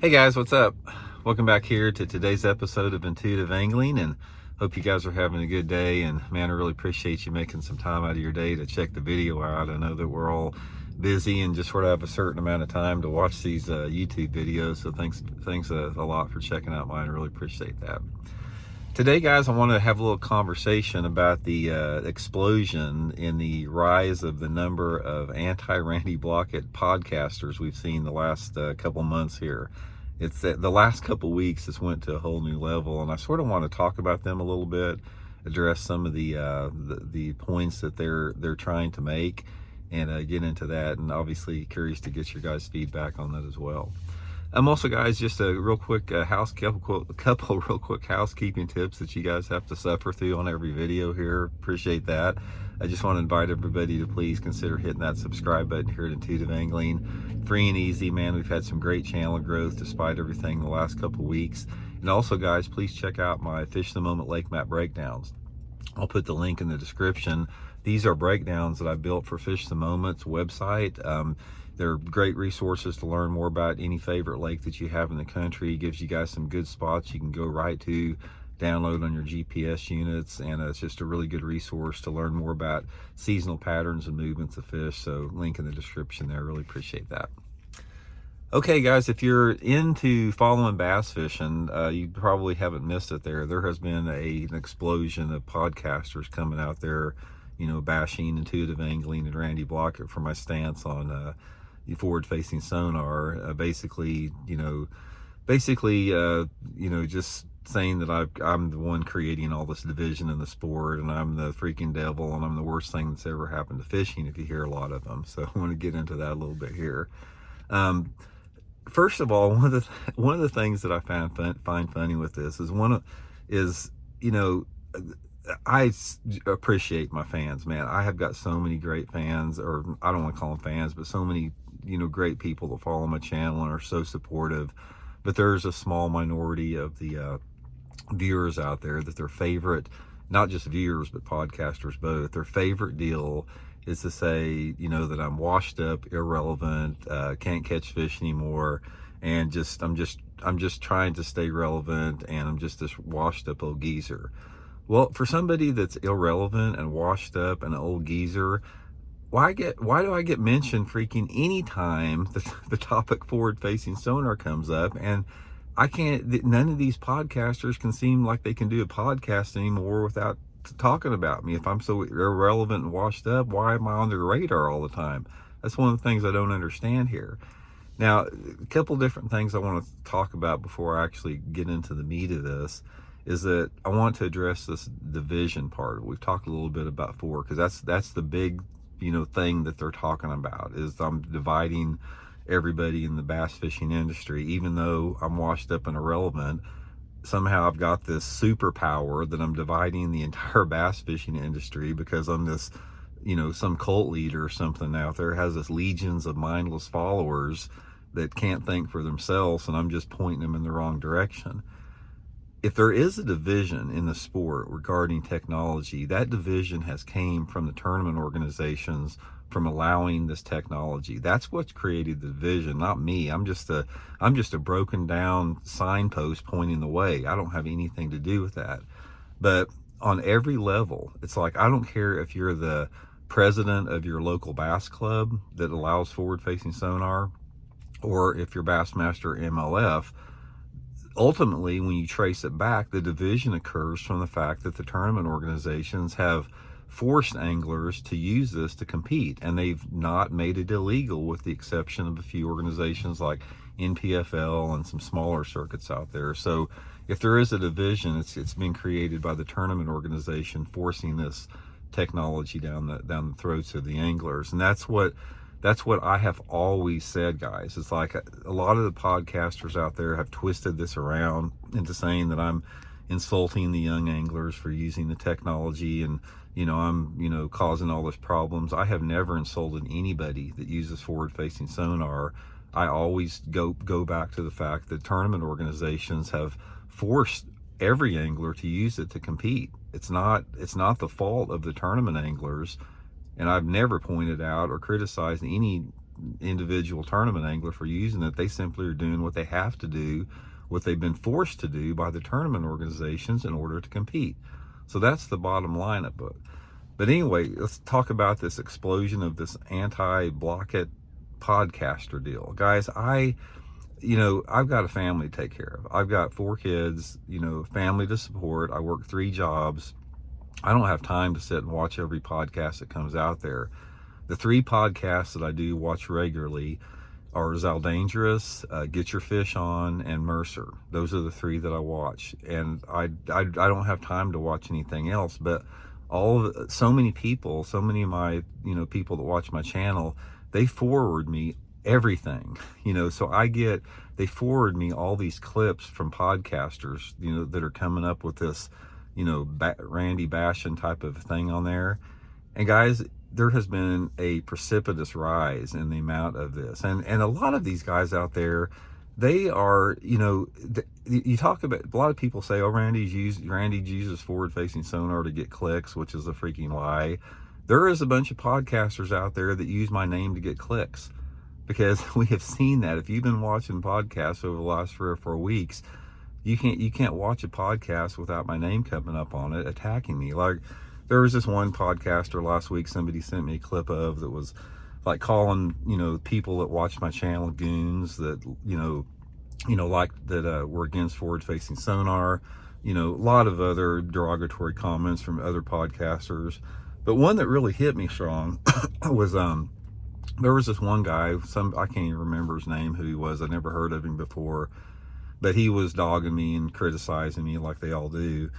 Hey guys, what's up? Welcome back here to today's episode of Intuitive Angling, and hope you guys are having a good day. And man, I really appreciate you making some time out of your day to check the video out. I know that we're all busy and just sort of have a certain amount of time to watch these YouTube videos, so thanks a lot for checking out mine. I really appreciate that. Today, guys, I want to have a little conversation about the explosion in the rise of the number of anti-Randy Blaukat podcasters we've seen the last couple months here. It's the last couple weeks, it's went to a whole new level, and I sort of want to talk about them a little bit, address some of the points that they're trying to make, and get into that. And obviously, curious to get your guys' feedback on that as well. Also, guys, just a real quick couple real quick housekeeping tips that you guys have to suffer through on every video here. Appreciate that. I just want to invite everybody to please consider hitting that subscribe button here at Intuitive Angling. Free and easy, man. We've had some great channel growth despite everything the last couple weeks. And also, guys, please check out my Fish the Moment Lake Map breakdowns. I'll put the link in the description. These are breakdowns that I built for Fish the Moment's website. They're great resources to learn more about any favorite lake that you have in the country. It gives you guys some good spots you can go right to, download on your GPS units, and it's just a really good resource to learn more about seasonal patterns and movements of fish. So link in the description there. I really appreciate that. Okay, guys, if you're into following bass fishing, you probably haven't missed it there. There has been an explosion of podcasters coming out there, bashing Intuitive Angling and Randy Blaukat for my stance on forward-facing sonar. Basically, just saying that I'm the one creating all this division in the sport, and I'm the freaking devil, and I'm the worst thing that's ever happened to fishing, if you hear a lot of them. So I want to get into that a little bit here. First of all, one of the things that I find funny with this is I appreciate my fans, man. I have got so many great fans, or I don't want to call them fans, but so many great people that follow my channel and are so supportive. But there's a small minority of the viewers out there that their favorite, not just viewers but podcasters both, their favorite deal is to say that I'm washed up, irrelevant, can't catch fish anymore, and I'm just trying to stay relevant, and I'm just this washed up old geezer. Well, for somebody that's irrelevant and washed up and an old geezer, why do I get mentioned freaking anytime the topic forward-facing sonar comes up? And none of these podcasters can seem like they can do a podcast anymore without talking about me. If I'm so irrelevant and washed up, why am I on their radar all the time? That's one of the things I don't understand here. Now, a couple different things I want to talk about before I actually get into the meat of this is that I want to address this division part. We've talked a little bit about before, because that's the big thing that they're talking about, is I'm dividing everybody in the bass fishing industry. Even though I'm washed up and irrelevant, somehow I've got this superpower that I'm dividing the entire bass fishing industry, because I'm this some cult leader or something out there has this legions of mindless followers that can't think for themselves, and I'm just pointing them in the wrong direction. If there is a division in the sport regarding technology, that division has came from the tournament organizations from allowing this technology. That's what's created the division, not me. I'm just a broken down signpost pointing the way. I don't have anything to do with that. But on every level, it's like, I don't care if you're the president of your local bass club that allows forward-facing sonar, or if you're Bassmaster MLF. Ultimately, when you trace it back, the division occurs from the fact that the tournament organizations have forced anglers to use this to compete, and they've not made it illegal, with the exception of a few organizations like NPFL and some smaller circuits out there. So if there is a division, it's been created by the tournament organization forcing this technology down the throats of the anglers. And that's what I have always said, guys. It's like a lot of the podcasters out there have twisted this around into saying that I'm insulting the young anglers for using the technology, and I'm causing all these problems. I have never insulted anybody that uses forward-facing sonar. I always go back to the fact that tournament organizations have forced every angler to use it to compete. It's not the fault of the tournament anglers. And I've never pointed out or criticized any individual tournament angler for using it. They simply are doing what they have to do, what they've been forced to do by the tournament organizations in order to compete. So that's the bottom line of it. But anyway, let's talk about this explosion of this anti-Blaukat podcaster deal. Guys, I've got a family to take care of. I've got 4 kids, family to support. I work 3 jobs. I don't have time to sit and watch every podcast that comes out there. The 3 podcasts that I do watch regularly are Zal Dangerous, Get Your Fish On, and Mercer. Those are the 3 that I watch. And I don't have time to watch anything else, but so many of my, people that watch my channel, they forward me everything, so they forward me all these clips from podcasters, that are coming up with this, Randy Bashing type of thing on there. And guys, there has been a precipitous rise in the amount of this. And a lot of these guys out there, they are, you talk about, a lot of people say, oh, Randy uses forward-facing sonar to get clicks, which is a freaking lie. There is a bunch of podcasters out there that use my name to get clicks, because we have seen that. If you've been watching podcasts over the last 3 or 4 weeks, you can't watch a podcast without my name coming up on it, attacking me. Like, there was this one podcaster last week somebody sent me a clip of that was like calling, people that watch my channel goons, that, were against forward-facing sonar, a lot of other derogatory comments from other podcasters. But one that really hit me strong was, there was this one guy, I can't even remember his name, who he was. I never heard of him before, but he was dogging me and criticizing me like they all do.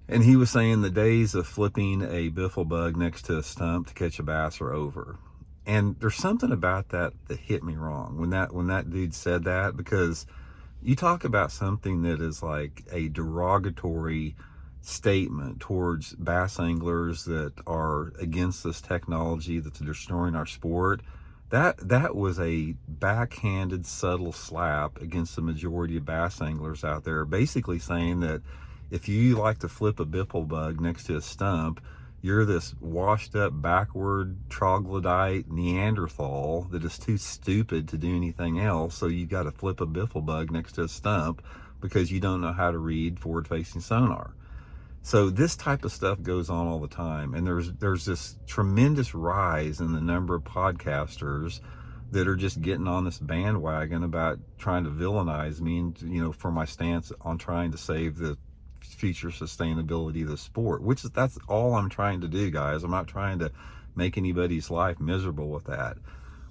And he was saying the days of flipping a biffle bug next to a stump to catch a bass are over. And there's something about that hit me wrong when that dude said that, because you talk about something that is like a derogatory statement towards bass anglers that are against this technology that's destroying our sport. That was a backhanded, subtle slap against the majority of bass anglers out there, basically saying that if you like to flip a biffle bug next to a stump, you're this washed up, backward, troglodyte Neanderthal that is too stupid to do anything else, so you got to flip a biffle bug next to a stump because you don't know how to read forward-facing sonar. So this type of stuff goes on all the time, and there's this tremendous rise in the number of podcasters that are just getting on this bandwagon about trying to villainize me, and for my stance on trying to save the future sustainability of the sport, that's all I'm trying to do, guys. I'm not trying to make anybody's life miserable with that.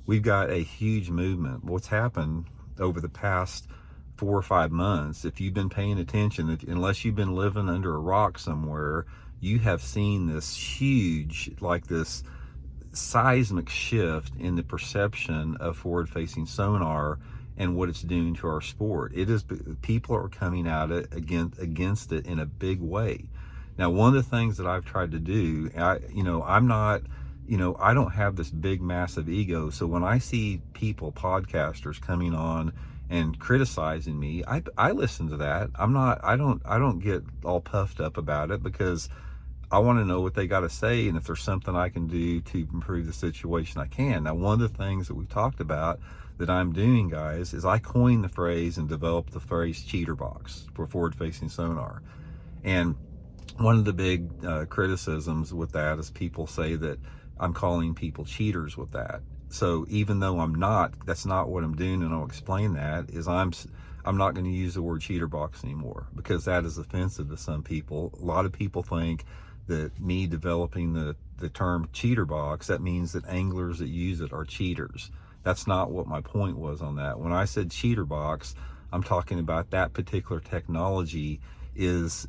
We've got a huge movement. What's happened over the past 4 or 5 months, if you've been paying attention, unless you've been living under a rock somewhere, you have seen this huge, like this seismic shift in the perception of forward-facing sonar and what it's doing to our sport. People are coming out against it in a big way. Now, one of the things that I've tried to do, I don't have this big, massive ego. So when I see podcasters coming on and criticizing me, I listen to that. I don't get all puffed up about it, because I want to know what they got to say, and if there's something I can do to improve the situation, I can. Now, one of the things that we talked about that I'm doing, guys, is I coined the phrase and developed the phrase cheater box for forward-facing sonar. And one of the big criticisms with that is people say that I'm calling people cheaters with that. So even though I'm not, that's not what I'm doing, and I'll explain that, is I'm not going to use the word cheater box anymore, because that is offensive to some people. A lot of people think that me developing the term cheater box, that means that anglers that use it are cheaters. That's not what my point was on that. When I said cheater box, I'm talking about that particular technology it's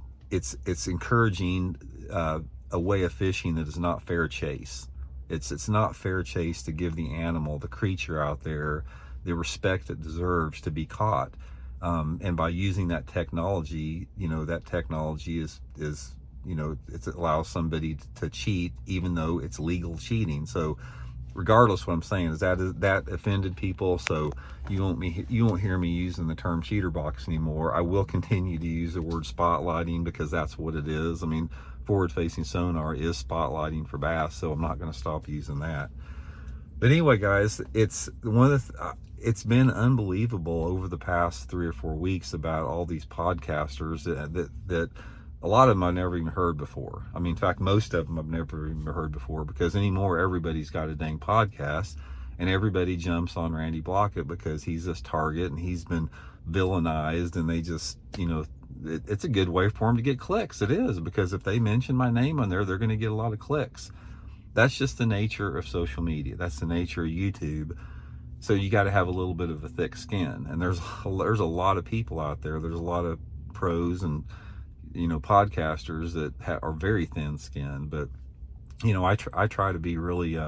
encouraging a way of fishing that is not fair chase. It's not fair chase to give the animal, the creature out there, the respect it deserves to be caught. And by using that technology, that technology is it allows somebody to cheat, even though it's legal cheating. So regardless, what I'm saying is that offended people. So you won't hear me using the term cheater box anymore. I will continue to use the word spotlighting, because that's what it is. I mean, forward-facing sonar is spotlighting for bass, so I'm not going to stop using that. But anyway, guys, it's one of it's been unbelievable over the past 3 or 4 weeks about all these podcasters that a lot of them I've never even heard before. I mean, in fact, most of them I've never even heard before, because anymore everybody's got a dang podcast, and everybody jumps on Randy Blaukat because he's this target and he's been villainized, and they just, it's a good way for them to get clicks. It is, because if they mention my name on there, they're going to get a lot of clicks. That's just the nature of social media. That's the nature of YouTube. So you got to have a little bit of a thick skin. And there's a lot of people out there. There's a lot of pros and podcasters that are very thin-skinned. But I try to be really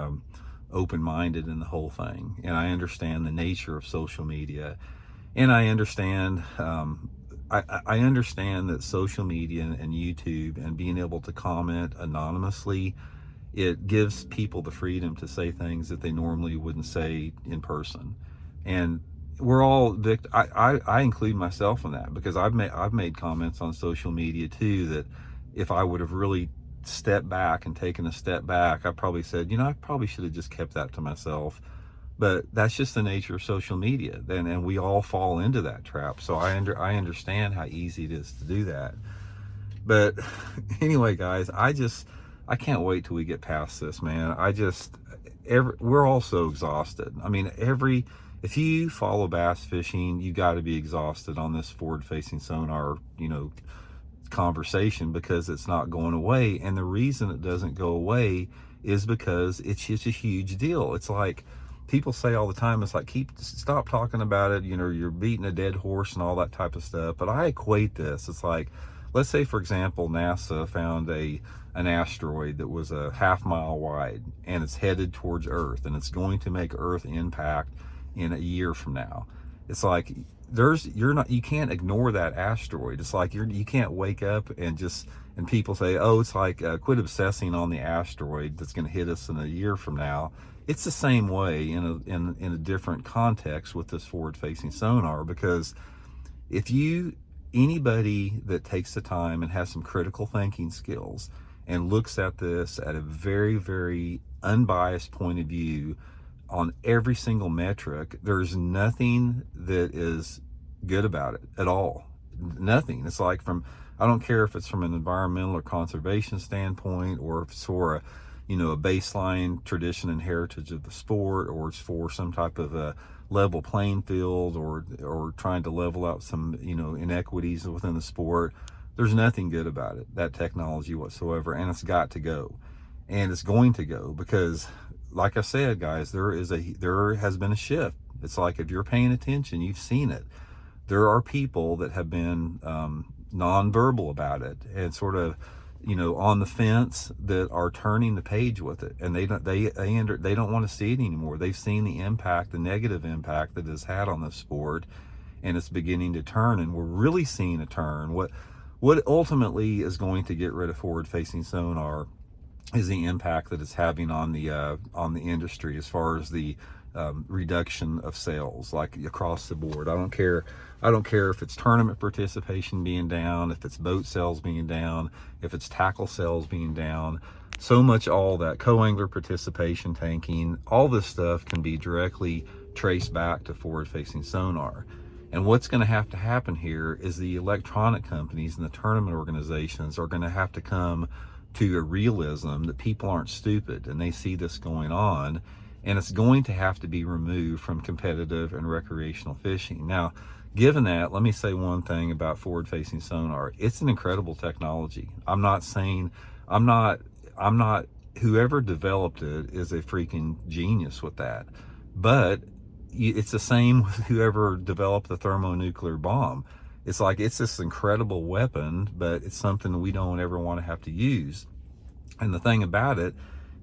open-minded in the whole thing, and I understand the nature of social media, and I understand I understand that social media and YouTube and being able to comment anonymously, it gives people the freedom to say things that they normally wouldn't say in person. And we're all I include myself in that, because I've made comments on social media too that if I would have really stepped back and taken a step back, I probably said, I probably should have just kept that to myself. But that's just the nature of social media, and we all fall into that trap. So I understand how easy it is to do that. But anyway, guys, I can't wait till we get past this, man. We're all so exhausted. I mean, if you follow bass fishing, you got to be exhausted on this forward-facing sonar, conversation, because it's not going away. And the reason it doesn't go away is because it's just a huge deal. It's like people say all the time, it's like, stop talking about it. You're beating a dead horse and all that type of stuff. But I equate this. It's like, let's say, for example, NASA found an asteroid that was a half-mile wide, and it's headed towards Earth, and it's going to make Earth impact in a year from now. It's like you can't ignore that asteroid. It's like you can't wake up and people say, oh, it's like quit obsessing on the asteroid that's going to hit us in a year from now. It's the same way in a different context with this forward-facing sonar, because anybody that takes the time and has some critical thinking skills and looks at this at a very, very unbiased point of view on every single metric, there's nothing that is good about it at all. Nothing. It's like, I don't care if it's from an environmental or conservation standpoint, or if it's for a baseline tradition and heritage of the sport, or it's for some type of a level playing field, or trying to level out some inequities within the sport. There's nothing good about it, that technology whatsoever, and it's got to go, and it's going to go, because, like I said, guys, there has been a shift. It's like, if you're paying attention, you've seen it. There are people that have been nonverbal about it, and sort of on the fence, that are turning the page with it, and they don't want to see it anymore. They've seen the impact, the negative impact that it's had on the sport, and it's beginning to turn, and we're really seeing a turn. What ultimately is going to get rid of forward-facing sonar is the impact that it's having on the industry, as far as the reduction of sales, like across the board. I don't care if it's tournament participation being down, if it's boat sales being down, if it's tackle sales being down. So much, all that co-angler participation tanking, all this stuff can be directly traced back to forward-facing sonar. And what's going to have to happen here is the electronic companies and the tournament organizations are going to have to come to a realism that people aren't stupid, and they see this going on, and it's going to have to be removed from competitive and recreational fishing. Now, given that, let me say one thing about forward-facing sonar. It's an incredible technology. I'm not, whoever developed it is a freaking genius with that. But it's the same with whoever developed the thermonuclear bomb. It's like, it's this incredible weapon, but it's something we don't ever want to have to use. And the thing about it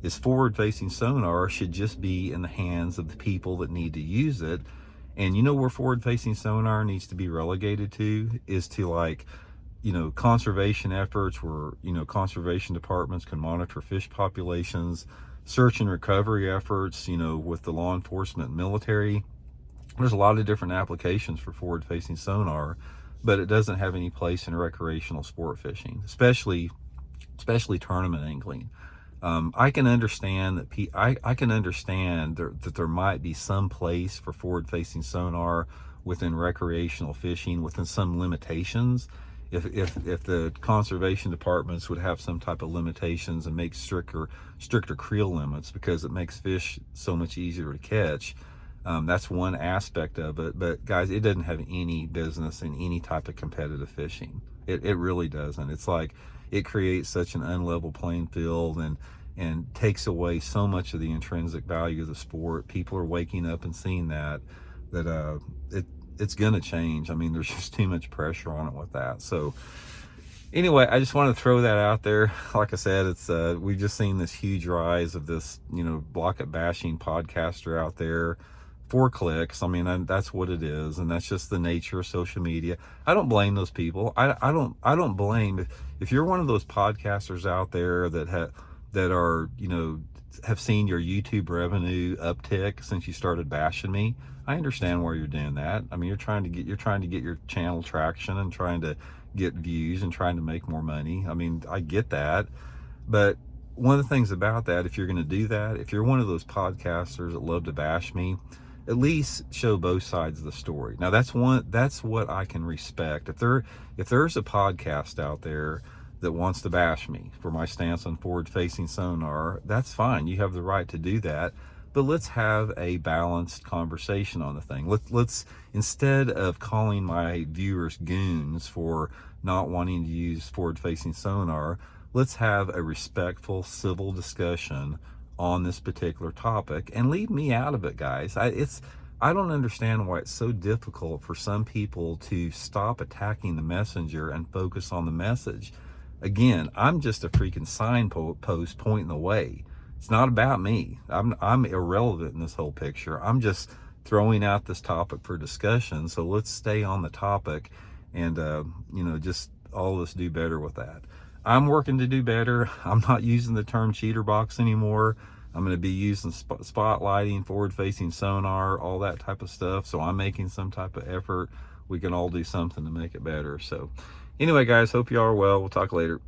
is, forward-facing sonar should just be in the hands of the people that need to use it. And where forward-facing sonar needs to be relegated to is to, like, conservation efforts, where, conservation departments can monitor fish populations, search and recovery efforts, with the law enforcement and military. There's a lot of different applications for forward-facing sonar, but it doesn't have any place in recreational sport fishing, especially tournament angling. I can understand that I can understand that there might be some place for forward-facing sonar within recreational fishing, within some limitations. If the conservation departments would have some type of limitations and make stricter creel limits, because it makes fish so much easier to catch. That's one aspect of it. But guys, it doesn't have any business in any type of competitive fishing. It really doesn't. It's like it creates such an unlevel playing field, and takes away so much of the intrinsic value of the sport. People are waking up and seeing that it's gonna change. I mean, there's just too much pressure on it with that. So anyway, I just want to throw that out there. Like I said, it's we've just seen this huge rise of this, Blaukat-Bashing podcaster out there for clicks. I mean, that's what it is, and that's just the nature of social media. I don't blame those people. I don't blame if you're one of those podcasters out there that are, have seen your YouTube revenue uptick since you started bashing me. I understand why you're doing that. I mean, you're trying to get your channel traction and trying to get views and trying to make more money. I mean, I get that. But one of the things about that, if you're going to do that, if you're one of those podcasters that love to bash me, at least show both sides of the story. Now that's what I can respect. If there's a podcast out there that wants to bash me for my stance on forward-facing sonar, that's fine. You have the right to do that. But let's have a balanced conversation on the thing. Let's instead of calling my viewers goons for not wanting to use forward-facing sonar, let's have a respectful, civil discussion on this particular topic, and leave me out of it, guys. I don't understand why it's so difficult for some people to stop attacking the messenger and focus on the message. Again, I'm just a freaking signpost pointing the way. It's not about me. I'm irrelevant in this whole picture. I'm just throwing out this topic for discussion. So let's stay on the topic, and just all of us do better with that. I'm working to do better. I'm not using the term cheater box anymore. I'm going to be using spotlighting, forward-facing sonar, all that type of stuff. So I'm making some type of effort. We can all do something to make it better. So anyway, guys, hope you all are well. We'll talk later.